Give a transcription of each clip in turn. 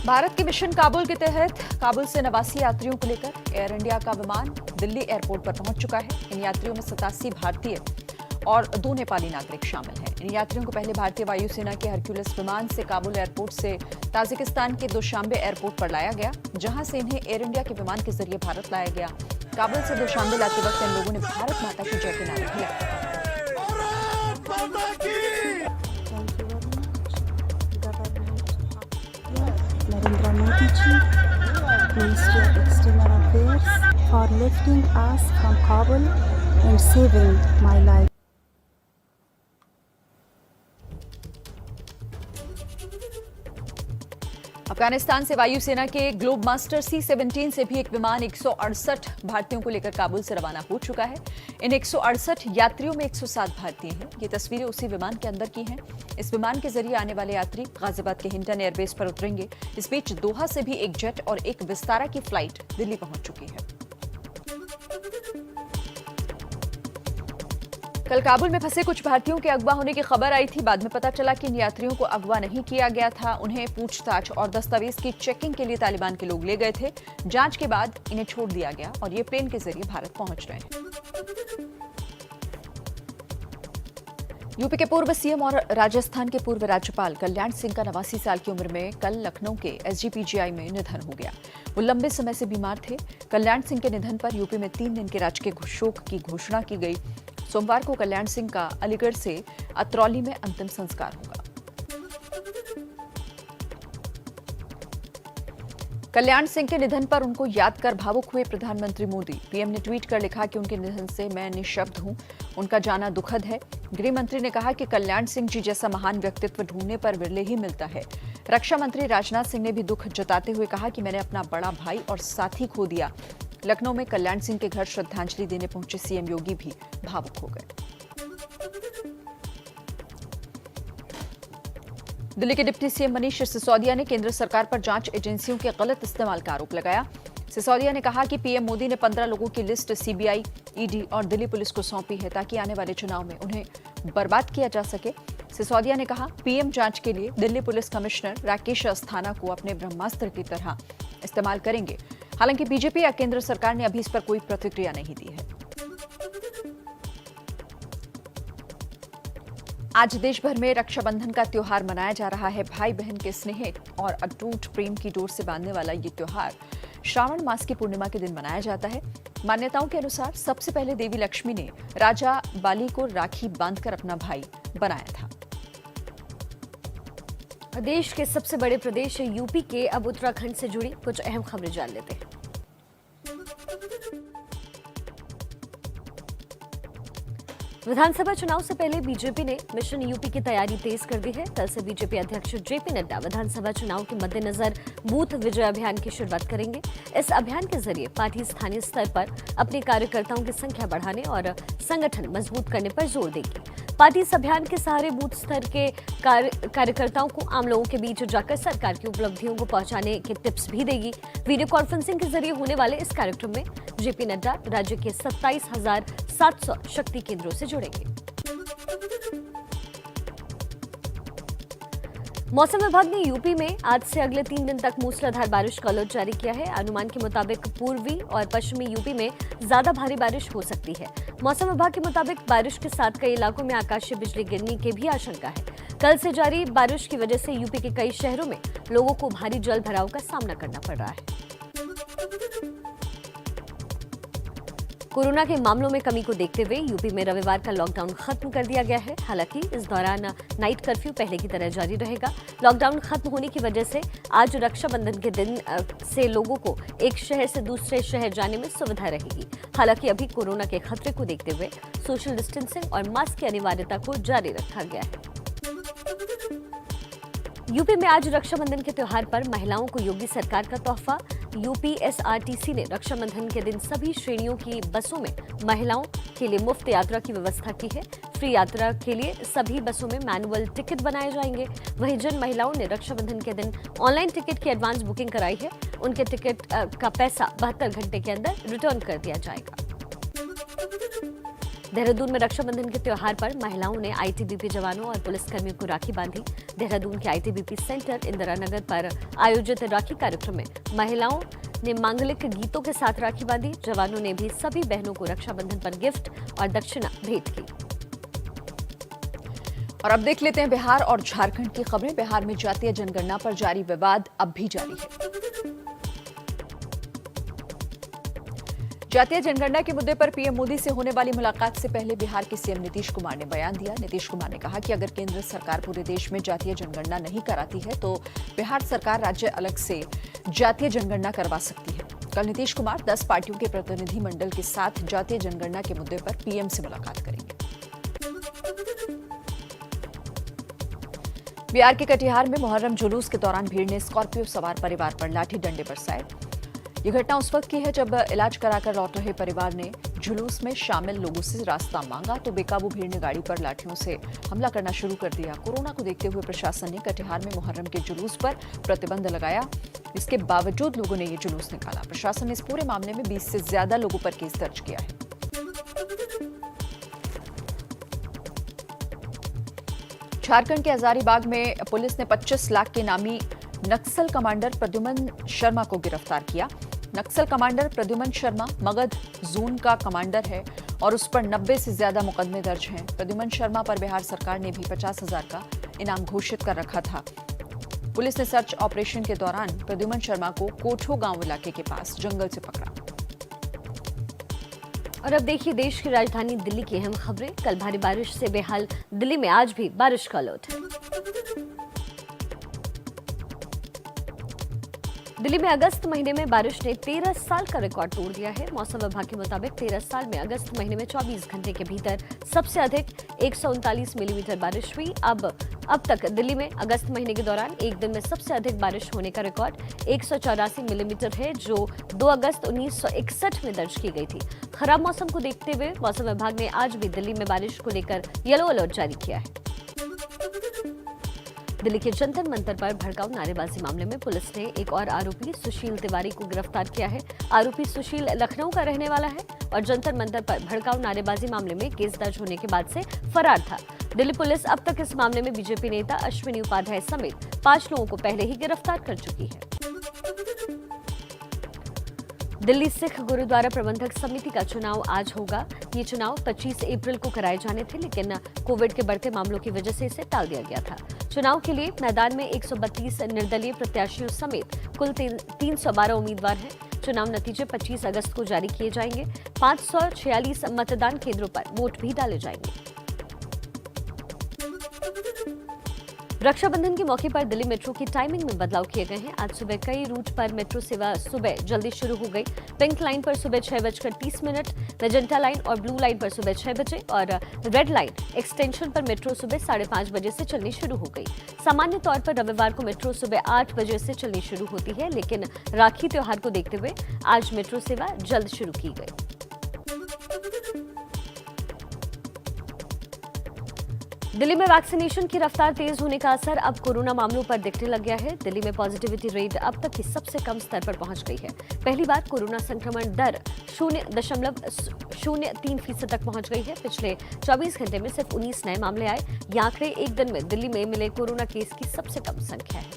भारत के मिशन काबुल के तहत काबुल से 89 यात्रियों को लेकर एयर इंडिया का विमान दिल्ली एयरपोर्ट पर पहुंच चुका है। इन यात्रियों में 87 भारतीय और 2 नेपाली नागरिक शामिल हैं। इन यात्रियों को पहले भारतीय वायुसेना के हरक्यूलिस विमान से काबुल एयरपोर्ट से ताजिकिस्तान के दुशांबे एयरपोर्ट पर लाया गया, जहां से इन्हें एयर इंडिया के विमान के जरिए भारत लाया गया। काबुल से दुशांबे लाते वक्त इन लोगों ने भारत माता की जय के नारे भी लगाए। Narendra Modi ji, Ministry of External Affairs, for lifting us from Kabul and saving my life. Afghanistan से वायुसेना के ग्लोब मास्टर C-17 से भी एक विमान 168 भारतीयों को लेकर काबुल से रवाना हो चुका है। इन 168 यात्रियों में 107 भारतीय हैं। ये तस्वीरें उसी विमान के अंदर की हैं। इस विमान के जरिए आने वाले यात्री गाजियाबाद के हिंडन एयरबेस पर उतरेंगे। इस बीच दोहा से भी एक जेट और एक विस्तारा की फ्लाइट दिल्ली पहुंच चुकी है। कल काबुल में फंसे कुछ भारतीयों के अगवा होने की खबर आई थी। बाद में पता चला कि इन यात्रियों को अगवा नहीं किया गया था। उन्हें पूछताछ और दस्तावेज की चेकिंग के लिए तालिबान के लोग ले गए थे। जांच के बाद इन्हें छोड़ दिया गया और ये प्लेन के जरिए भारत पहुंच रहे हैं। यूपी के पूर्व सीएम और राजस्थान के पूर्व राज्यपाल कल्याण सिंह का 89 साल की उम्र में कल लखनऊ के एसजीपीजीआई में निधन हो गया। वो लंबे समय से बीमार थे। कल्याण सिंह के निधन पर यूपी में 3 दिन के राजकीय शोक की घोषणा की गई। सोमवार को कल्याण सिंह का अलीगढ़ से अतरौली में अंतिम संस्कार होगा। कल्याण सिंह के निधन पर उनको याद कर भावुक हुए प्रधानमंत्री मोदी। पीएम ने ट्वीट कर लिखा कि उनके निधन से मैं निःशब्द हूं। उनका जाना दुखद है। गृह मंत्री ने कहा कि कल्याण सिंह जी जैसा महान व्यक्तित्व ढूंढने पर विरले ही मिलता है। रक्षा मंत्री राजनाथ सिंह ने भी दुख जताते हुए कहा कि मैंने अपना बड़ा भाई और साथी खो दिया। लखनऊ में कल्याण सिंह के घर श्रद्धांजलि देने पहुंचे सीएम योगी भी भावुक हो गए। दिल्ली के डिप्टी सीएम मनीष सिसोदिया ने केंद्र सरकार पर जांच एजेंसियों के गलत इस्तेमाल का आरोप लगाया। सिसोदिया ने कहा कि पीएम मोदी ने 15 लोगों की लिस्ट सीबीआई, ईडी और दिल्ली पुलिस को सौंपी है ताकि आने वाले चुनाव में उन्हें बर्बाद किया जा सके। सिसोदिया ने कहा, पीएम जांच के लिए दिल्ली पुलिस कमिश्नर राकेश अस्थाना को अपने ब्रह्मास्त्र की तरह इस्तेमाल करेंगे। हालांकि बीजेपी या केंद्र सरकार ने अभी इस पर कोई प्रतिक्रिया नहीं दी है। आज देश भर में रक्षाबंधन का त्योहार मनाया जा रहा है। भाई बहन के स्नेह और अटूट प्रेम की डोर से बांधने वाला ये त्योहार श्रावण मास की पूर्णिमा के दिन मनाया जाता है। मान्यताओं के अनुसार सबसे पहले देवी लक्ष्मी ने राजा बाली को राखी बांधकर अपना भाई बनाया था। देश के सबसे बड़े प्रदेश यूपी के अब उत्तराखंड से जुड़ी कुछ अहम खबरें जान लेते हैं। विधानसभा चुनाव से पहले बीजेपी ने मिशन यूपी की तैयारी तेज कर दी है। कल से बीजेपी अध्यक्ष जेपी नड्डा विधानसभा चुनाव के मद्देनजर बूथ विजय अभियान की शुरुआत करेंगे। इस अभियान के जरिए पार्टी स्थानीय स्तर पर अपने कार्यकर्ताओं की संख्या बढ़ाने और संगठन मजबूत करने पर जोर देगी। पार्टी इस अभियान के सहारे बूथ स्तर के कार्यकर्ताओं को आम लोगों के बीच जाकर सरकार की उपलब्धियों को पहुंचाने के टिप्स भी देगी। वीडियो कॉन्फ्रेंसिंग के जरिए होने वाले इस कार्यक्रम में जेपी नड्डा राज्य के 27,700 शक्ति केंद्रों से जुड़ेंगे। मौसम विभाग ने यूपी में आज से अगले 3 दिन तक मूसलाधार बारिश का अलर्ट जारी किया है। अनुमान के मुताबिक पूर्वी और पश्चिमी यूपी में ज्यादा भारी बारिश हो सकती है। मौसम विभाग के मुताबिक बारिश के साथ कई इलाकों में आकाशीय बिजली गिरने की भी आशंका है। कल से जारी बारिश की वजह से यूपी के कई शहरों में लोगों को भारी जल भराव का सामना करना पड़ रहा है। कोरोना के मामलों में कमी को देखते हुए यूपी में रविवार का लॉकडाउन खत्म कर दिया गया है। हालांकि इस दौरान नाइट कर्फ्यू पहले की तरह जारी रहेगा। लॉकडाउन खत्म होने की वजह से आज रक्षाबंधन के दिन से लोगों को एक शहर से दूसरे शहर जाने में सुविधा रहेगी। हालांकि अभी कोरोना के खतरे को देखते हुए सोशल डिस्टेंसिंग और मास्क की अनिवार्यता को जारी रखा गया है। यूपी में आज रक्षाबंधन के त्योहार पर महिलाओं को योगी सरकार का तोहफा। यूपीएसआरटीसी ने रक्षाबंधन के दिन सभी श्रेणियों की बसों में महिलाओं के लिए मुफ्त यात्रा की व्यवस्था की है। फ्री यात्रा के लिए सभी बसों में मैनुअल टिकट बनाए जाएंगे। वहीं जिन महिलाओं ने रक्षाबंधन के दिन ऑनलाइन टिकट की एडवांस बुकिंग कराई है, उनके टिकट का पैसा 72 घंटे के अंदर रिटर्न कर दिया जाएगा। देहरादून में रक्षाबंधन के त्योहार पर महिलाओं ने आईटीबीपी जवानों और पुलिसकर्मियों को राखी बांधी। देहरादून के आईटीबीपी सेंटर इंदिरा नगर पर आयोजित राखी कार्यक्रम में महिलाओं ने मांगलिक गीतों के साथ राखी बांधी। जवानों ने भी सभी बहनों को रक्षाबंधन पर गिफ्ट और दक्षिणा भेंट की। और अब देख लेते हैं बिहार और झारखंड की खबरें। बिहार में जातीय जनगणना पर जारी विवाद अब भी जारी है। जातीय जनगणना के मुद्दे पर पीएम मोदी से होने वाली मुलाकात से पहले बिहार के सीएम नीतीश कुमार ने बयान दिया। नीतीश कुमार ने कहा कि अगर केंद्र सरकार पूरे देश में जातीय जनगणना नहीं कराती है तो बिहार सरकार राज्य अलग से जातीय जनगणना करवा सकती है। कल नीतीश कुमार 10 पार्टियों के प्रतिनिधि मंडल के साथ जातीय जनगणना के मुद्दे पर पीएम से मुलाकात करेंगे। बिहार के कटिहार में मुहर्रम जुलूस के दौरान भीड़ ने स्कॉर्पियो सवार परिवार पर लाठी डंडे बरसाए। ये घटना उस वक्त की है जब इलाज कराकर लौट रहे परिवार ने जुलूस में शामिल लोगों से रास्ता मांगा तो बेकाबू भीड़ ने गाड़ी पर लाठियों से हमला करना शुरू कर दिया। कोरोना को देखते हुए प्रशासन ने कटिहार में मुहर्रम के जुलूस पर प्रतिबंध लगाया। इसके बावजूद लोगों ने ये जुलूस निकाला। प्रशासन ने इस पूरे मामले में 20 से ज्यादा लोगों पर केस दर्ज किया है। झारखंड के हजारीबाग में पुलिस ने 25 लाख के नामी नक्सल कमांडर प्रद्युमन शर्मा को गिरफ्तार किया। नक्सल कमांडर प्रद्युमन शर्मा मगध जोन का कमांडर है और उस पर 90 से ज्यादा मुकदमे दर्ज हैं। प्रद्युमन शर्मा पर बिहार सरकार ने भी 50,000 का इनाम घोषित कर रखा था। पुलिस ने सर्च ऑपरेशन के दौरान प्रद्युमन शर्मा को कोठो गांव इलाके के पास जंगल से पकड़ा। और अब देखिए देश की राजधानी दिल्ली की अहम खबरें। कल भारी बारिश से बेहाल दिल्ली में आज भी बारिश का अलर्ट है। दिल्ली में अगस्त महीने में बारिश ने 13 साल का रिकॉर्ड तोड़ दिया है। मौसम विभाग के मुताबिक 13 साल में अगस्त महीने में 24 घंटे के भीतर सबसे अधिक 139 मिलीमीटर बारिश हुई। अब तक दिल्ली में अगस्त महीने के दौरान एक दिन में सबसे अधिक बारिश होने का रिकॉर्ड 184 मिलीमीटर है, जो 2 अगस्त 1961 में दर्ज की गई थी। खराब मौसम को देखते हुए मौसम विभाग ने आज भी दिल्ली में बारिश को लेकर येलो अलर्ट जारी किया है। दिल्ली के जंतर मंतर पर भड़काऊ नारेबाजी मामले में पुलिस ने एक और आरोपी सुशील तिवारी को गिरफ्तार किया है। आरोपी सुशील लखनऊ का रहने वाला है और जंतर मंतर पर भड़काऊ नारेबाजी मामले में केस दर्ज होने के बाद से फरार था। दिल्ली पुलिस अब तक इस मामले में बीजेपी नेता अश्विनी उपाध्याय समेत 5 लोगों को पहले ही गिरफ्तार कर चुकी है। दिल्ली सिख गुरुद्वारा प्रबंधक समिति का चुनाव आज होगा। ये चुनाव 25 अप्रैल को कराए जाने थे, लेकिन कोविड के बढ़ते मामलों की वजह से इसे टाल दिया गया था। चुनाव के लिए मैदान में 132 निर्दलीय प्रत्याशियों समेत कुल 312 उम्मीदवार हैं। चुनाव नतीजे 25 अगस्त को जारी किए जाएंगे। 546 मतदान केंद्रों पर वोट भी डाले जाएंगे। रक्षाबंधन के मौके पर दिल्ली मेट्रो की टाइमिंग में बदलाव किए गए हैं। आज सुबह कई रूट पर मेट्रो सेवा सुबह जल्दी शुरू हो गई। पिंक लाइन पर सुबह 6:30, मेजेंटा लाइन और ब्लू लाइन पर सुबह 6 बजे और रेड लाइन एक्सटेंशन पर मेट्रो सुबह 5:30 बजे से चलनी शुरू हो गई। सामान्य तौर पर रविवार को मेट्रो सुबह 8 बजे से चलनी शुरू होती है, लेकिन राखी त्योहार को देखते हुए आज मेट्रो सेवा जल्द शुरू की गई। दिल्ली में वैक्सीनेशन की रफ्तार तेज होने का असर अब कोरोना मामलों पर दिखने लग गया है। दिल्ली में पॉजिटिविटी रेट अब तक की सबसे कम स्तर पर पहुंच गई है। पहली बार कोरोना संक्रमण दर 0.03% तक पहुंच गई है। पिछले 24 घंटे में सिर्फ 19 नए मामले आए। ये आंकड़े एक दिन में दिल्ली में मिले कोरोना केस की सबसे कम संख्या है।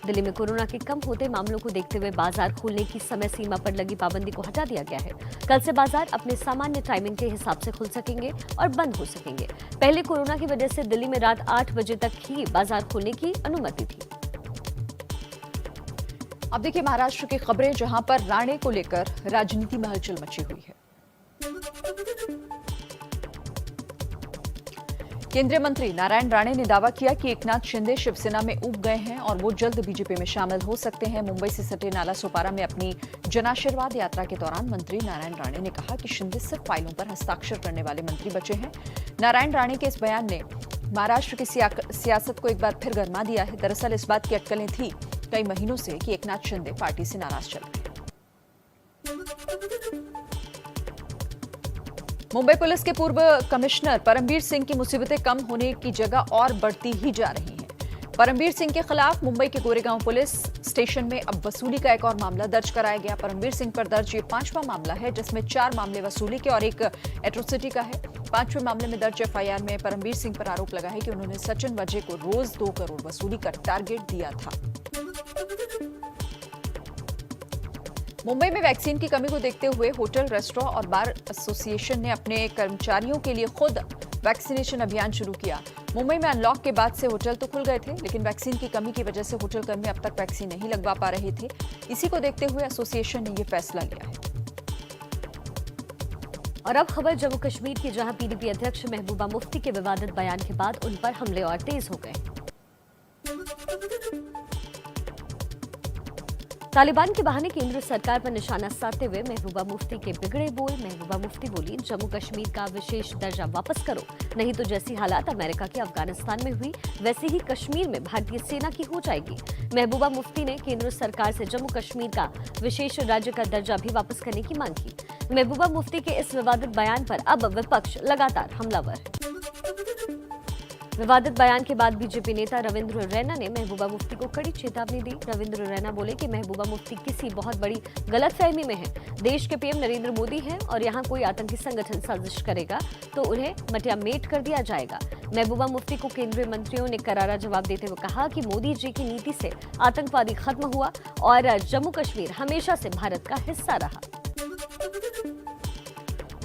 दिल्ली में कोरोना के कम होते मामलों को देखते हुए बाजार खोलने की समय सीमा पर लगी पाबंदी को हटा दिया गया है। कल से बाजार अपने सामान्य टाइमिंग के हिसाब से खुल सकेंगे और बंद हो सकेंगे। पहले कोरोना की वजह से दिल्ली में रात 8 बजे तक ही बाजार खोलने की अनुमति थी। अब देखिए महाराष्ट्र की खबरें, जहां पर राणे को लेकर राजनीति में हलचल मची हुई है। केंद्रीय मंत्री नारायण राणे ने दावा किया कि एकनाथ शिंदे शिवसेना में उब गए हैं और वो जल्द बीजेपी में शामिल हो सकते हैं। मुंबई से सटे नाला सोपारा में अपनी जनाशीर्वाद यात्रा के दौरान मंत्री नारायण राणे ने कहा कि शिंदे सिर्फ फाइलों पर हस्ताक्षर करने वाले मंत्री बचे हैं। नारायण राणे के इस बयान ने महाराष्ट्र की सियासत को एक बार फिर गरमा दिया है। दरअसल इस बात की अटकलें थी कई महीनों से कि एकनाथ शिंदे पार्टी से नाराज चल रहे हैं। मुंबई पुलिस के पूर्व कमिश्नर परमवीर सिंह की मुसीबतें कम होने की जगह और बढ़ती ही जा रही हैं। परमवीर सिंह के खिलाफ मुंबई के गोरेगांव पुलिस स्टेशन में अब वसूली का एक और मामला दर्ज कराया गया। परमवीर सिंह पर दर्ज ये 5वां मामला है, जिसमें 4 मामले वसूली के और एक एट्रोसिटी का है। 5वें मामले में दर्ज एफआईआर में परमवीर सिंह पर आरोप लगा है कि उन्होंने सचिन वजह को रोज 2 करोड़ वसूली का टारगेट दिया था। मुंबई में वैक्सीन की कमी को देखते हुए होटल, रेस्टोरेंट और बार एसोसिएशन ने अपने कर्मचारियों के लिए खुद वैक्सीनेशन अभियान शुरू किया। मुंबई में अनलॉक के बाद से होटल तो खुल गए थे, लेकिन वैक्सीन की कमी की वजह से होटल कर्मी अब तक वैक्सीन नहीं लगवा पा रहे थे। इसी को देखते हुए एसोसिएशन ने यह फैसला लिया है। और अब खबर जम्मू कश्मीर की, जहां पीडीपी अध्यक्ष महबूबा मुफ्ती के विवादित बयान के बाद उन पर हमले और तेज हो गए। तालिबान के बहाने केंद्र सरकार पर निशाना साधते हुए महबूबा मुफ्ती के बिगड़े बोल। महबूबा मुफ्ती बोली, जम्मू कश्मीर का विशेष दर्जा वापस करो, नहीं तो जैसी हालात अमेरिका के अफगानिस्तान में हुई वैसे ही कश्मीर में भारतीय सेना की हो जाएगी। महबूबा मुफ्ती ने केंद्र सरकार से जम्मू कश्मीर का विशेष राज्य का दर्जा भी वापस करने की मांग की। महबूबा मुफ्ती के इस विवादित बयान पर अब विपक्ष लगातार हमलावर। विवादित बयान के बाद बीजेपी नेता रविंद्र रैना ने महबूबा मुफ्ती को कड़ी चेतावनी दी। रविंद्र रैना बोले कि महबूबा मुफ्ती किसी बहुत बड़ी गलतफहमी में है। देश के पीएम नरेंद्र मोदी हैं और यहां कोई आतंकी संगठन साजिश करेगा तो उन्हें मटियामेट कर दिया जाएगा। महबूबा मुफ्ती को केंद्रीय मंत्रियों ने करारा जवाब देते हुए कहा कि मोदी जी की नीति से आतंकवादी खत्म हुआ और जम्मू कश्मीर हमेशा से भारत का हिस्सा रहा।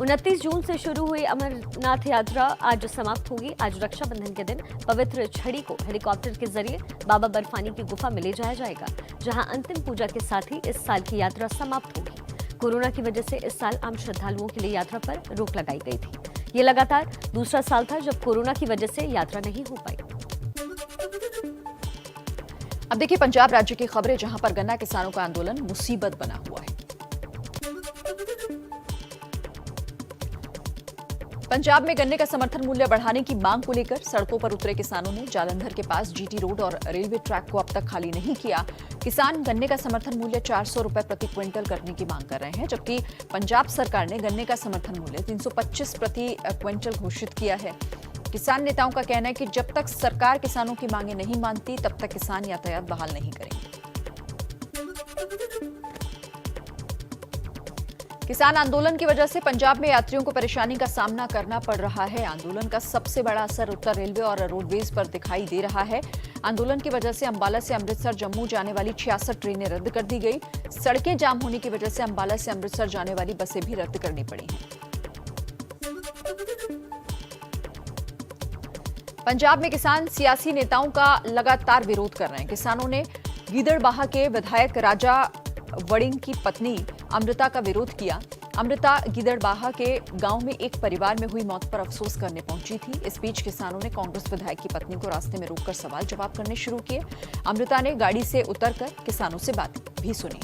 29 जून से शुरू हुई अमरनाथ यात्रा आज समाप्त होगी। आज रक्षाबंधन के दिन पवित्र छड़ी को हेलीकॉप्टर के जरिए बाबा बर्फानी की गुफा में ले जाया जाएगा, जहां अंतिम पूजा के साथ ही इस साल की यात्रा समाप्त होगी। कोरोना की वजह से इस साल आम श्रद्धालुओं के लिए यात्रा पर रोक लगाई गई थी। ये लगातार दूसरा साल था जब कोरोना की वजह से यात्रा नहीं हो पाई। अब देखिए पंजाब राज्य की खबरें, जहां पर गन्ना किसानों का आंदोलन मुसीबत बना हुआ है। पंजाब में गन्ने का समर्थन मूल्य बढ़ाने की मांग को लेकर सड़कों पर उतरे किसानों ने जालंधर के पास जीटी रोड और रेलवे ट्रैक को अब तक खाली नहीं किया। किसान गन्ने का समर्थन मूल्य 400 रुपए प्रति क्विंटल करने की मांग कर रहे हैं, जबकि पंजाब सरकार ने गन्ने का समर्थन मूल्य 325 प्रति क्विंटल घोषित किया है। किसान नेताओं का कहना है कि जब तक सरकार किसानों की मांगे नहीं मानती तब तक किसान यातायात बहाल नहीं करेंगे। किसान आंदोलन की वजह से पंजाब में यात्रियों को परेशानी का सामना करना पड़ रहा है। आंदोलन का सबसे बड़ा असर उत्तर रेलवे और रोडवेज पर दिखाई दे रहा है। आंदोलन की वजह से अंबाला से अमृतसर जम्मू जाने वाली 66 ट्रेनें रद्द कर दी गई। सड़कें जाम होने की वजह से अंबाला से अमृतसर जाने वाली बसें भी रद्द करनी पड़ी हैं। पंजाब में किसान सियासी नेताओं का लगातार विरोध कर रहे हैं। किसानों ने गीदड़बाहा के विधायक राजा वड़िंग की पत्नी अमृता का विरोध किया। अमृता गीदड़बाहा के गांव में एक परिवार में हुई मौत पर अफसोस करने पहुंची थी। इस बीच किसानों ने कांग्रेस विधायक की पत्नी को रास्ते में रोककर सवाल जवाब करने शुरू किए। अमृता ने गाड़ी से उतरकर किसानों से बात भी सुनी।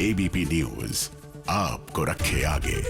एबीपी न्यूज आपको रखे आगे।